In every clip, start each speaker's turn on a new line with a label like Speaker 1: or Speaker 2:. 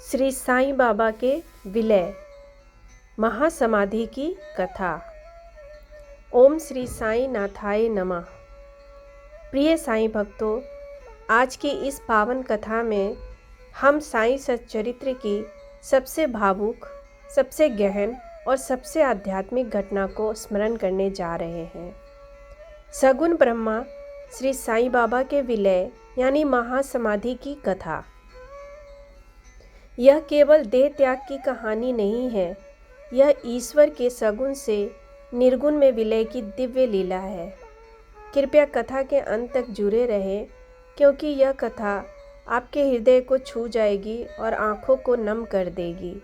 Speaker 1: श्री साईं बाबा के विलय महासमाधि की कथा। ओम श्री साईं नाथाय नमः। प्रिय साईं भक्तों, आज की इस पावन कथा में हम साईं सच्चरित्र की सबसे भावुक, सबसे गहन और सबसे आध्यात्मिक घटना को स्मरण करने जा रहे हैं। सगुण ब्रह्मा श्री साईं बाबा के विलय यानी महासमाधि की कथा। यह केवल देह त्याग की कहानी नहीं है, यह ईश्वर के सगुण से निर्गुण में विलय की दिव्य लीला है। कृपया कथा के अंत तक जुड़े रहें, क्योंकि यह कथा आपके हृदय को छू जाएगी और आँखों को नम कर देगी।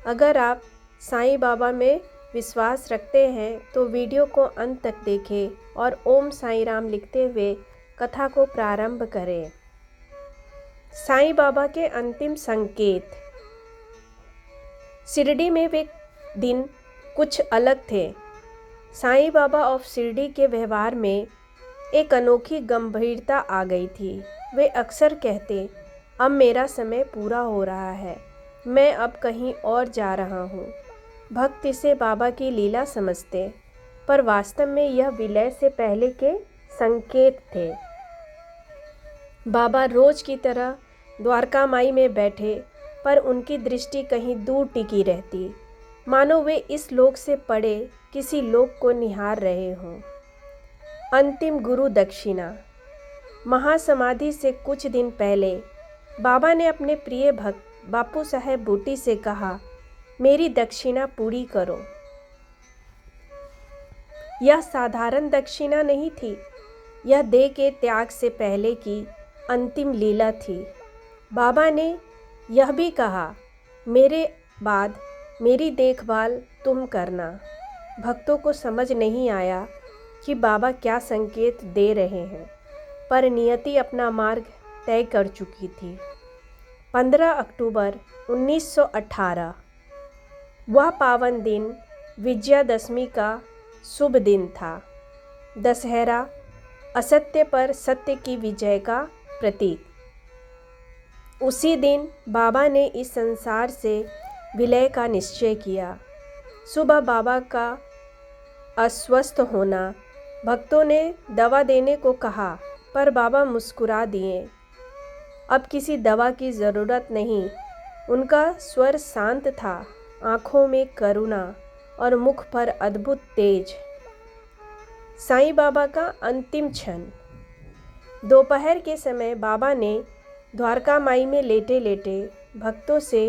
Speaker 1: अगर आप साईं बाबा में विश्वास रखते हैं तो वीडियो को अंत तक देखें और ओम साईं राम लिखते हुए कथा को प्रारंभ करें। साईं बाबा के अंतिम संकेत। शिरडी में वे दिन कुछ अलग थे। साईं बाबा ऑफ शिरडी के व्यवहार में एक अनोखी गंभीरता आ गई थी। वे अक्सर कहते, अब मेरा समय पूरा हो रहा है, मैं अब कहीं और जा रहा हूँ। भक्त इसे बाबा की लीला समझते, पर वास्तव में यह विलय से पहले के संकेत थे। बाबा रोज की तरह द्वारका माई में बैठे, पर उनकी दृष्टि कहीं दूर टिकी रहती, मानो वे इस लोक से परे किसी लोक को निहार रहे हों। अंतिम गुरु दक्षिणा। महासमाधि से कुछ दिन पहले बाबा ने अपने प्रिय भक्त बापू साहेब बूटी से कहा, मेरी दक्षिणा पूरी करो। यह साधारण दक्षिणा नहीं थी, यह देह के त्याग से पहले की अंतिम लीला थी। बाबा ने यह भी कहा, मेरे बाद मेरी देखभाल तुम करना। भक्तों को समझ नहीं आया कि बाबा क्या संकेत दे रहे हैं, पर नियति अपना मार्ग तय कर चुकी थी। 15 अक्टूबर 1918 वह पावन दिन विजयादशमी का शुभ दिन था। दशहरा असत्य पर सत्य की विजय का प्रतीक। उसी दिन बाबा ने इस संसार से विलय का निश्चय किया। सुबह बाबा का अस्वस्थ होना, भक्तों ने दवा देने को कहा, पर बाबा मुस्कुरा दिए। अब किसी दवा की ज़रूरत नहीं। उनका स्वर शांत था, आँखों में करुणा और मुख पर अद्भुत तेज। साईं बाबा का अंतिम क्षण। दोपहर के समय बाबा ने द्वारका माई में लेटे लेटे भक्तों से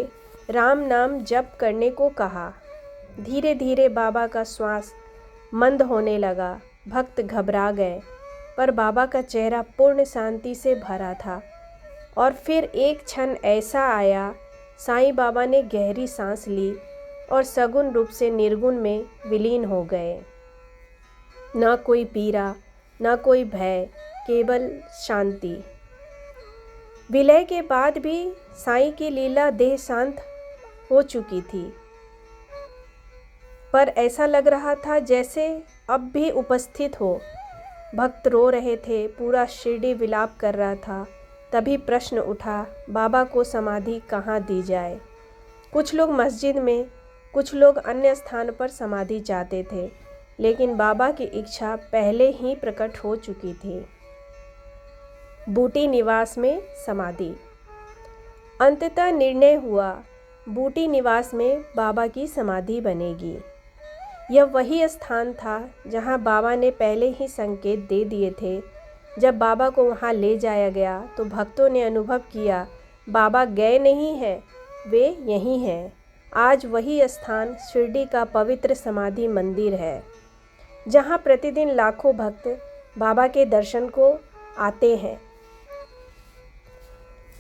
Speaker 1: राम नाम जप करने को कहा। धीरे धीरे बाबा का श्वास मंद होने लगा। भक्त घबरा गए, पर बाबा का चेहरा पूर्ण शांति से भरा था। और फिर एक क्षण ऐसा आया, साईं बाबा ने गहरी सांस ली और सगुण रूप से निर्गुण में विलीन हो गए। ना कोई पीड़ा, ना कोई भय, केवल शांति। विलय के बाद भी साईं की लीला देह शांत हो चुकी थी, पर ऐसा लग रहा था जैसे अब भी उपस्थित हो। भक्त रो रहे थे, पूरा शिरडी विलाप कर रहा था। तभी प्रश्न उठा, बाबा को समाधि कहाँ दी जाए। कुछ लोग मस्जिद में, कुछ लोग अन्य स्थान पर समाधि चाहते थे, लेकिन बाबा की इच्छा पहले ही प्रकट हो चुकी थी। बूटी निवास में समाधि। अंततः निर्णय हुआ, बूटी निवास में बाबा की समाधि बनेगी। यह वही स्थान था जहां बाबा ने पहले ही संकेत दे दिए थे। जब बाबा को वहां ले जाया गया तो भक्तों ने अनुभव किया, बाबा गए नहीं हैं, वे यहीं हैं। आज वही स्थान शिरडी का पवित्र समाधि मंदिर है, जहां प्रतिदिन लाखों भक्त बाबा के दर्शन को आते हैं।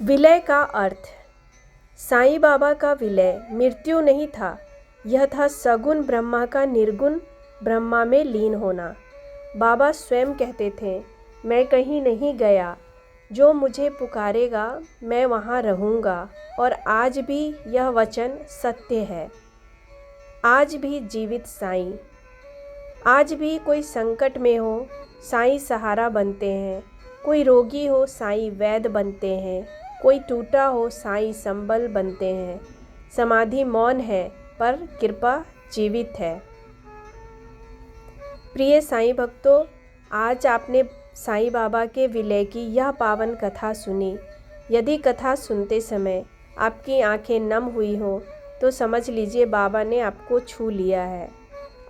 Speaker 1: विलय का अर्थ। साईं बाबा का विलय मृत्यु नहीं था, यह था सगुण ब्रह्मा का निर्गुण ब्रह्मा में लीन होना। बाबा स्वयं कहते थे, मैं कहीं नहीं गया, जो मुझे पुकारेगा मैं वहाँ रहूँगा। और आज भी यह वचन सत्य है। आज भी जीवित साईं। आज भी कोई संकट में हो, साईं सहारा बनते हैं। कोई रोगी हो, साईं वैद्य बनते हैं। कोई टूटा हो साईं संबल बनते हैं। समाधि मौन है पर कृपा जीवित है। प्रिय साईं भक्तों, आज आपने साईं बाबा के विलय की यह पावन कथा सुनी। यदि कथा सुनते समय आपकी आंखें नम हुई हो तो समझ लीजिए बाबा ने आपको छू लिया है।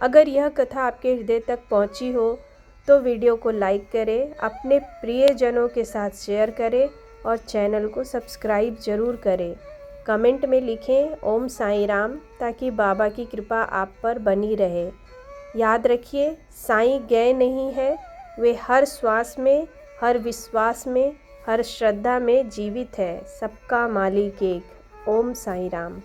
Speaker 1: अगर यह कथा आपके हृदय तक पहुंची हो तो वीडियो को लाइक करें, अपने प्रियजनों के साथ शेयर करें और चैनल को सब्सक्राइब जरूर करें। कमेंट में लिखें ओम साईं राम, ताकि बाबा की कृपा आप पर बनी रहे। याद रखिए, साईं गए नहीं है, वे हर श्वास में, हर विश्वास में, हर श्रद्धा में जीवित है। सबका मालिक एक। ओम साईं राम।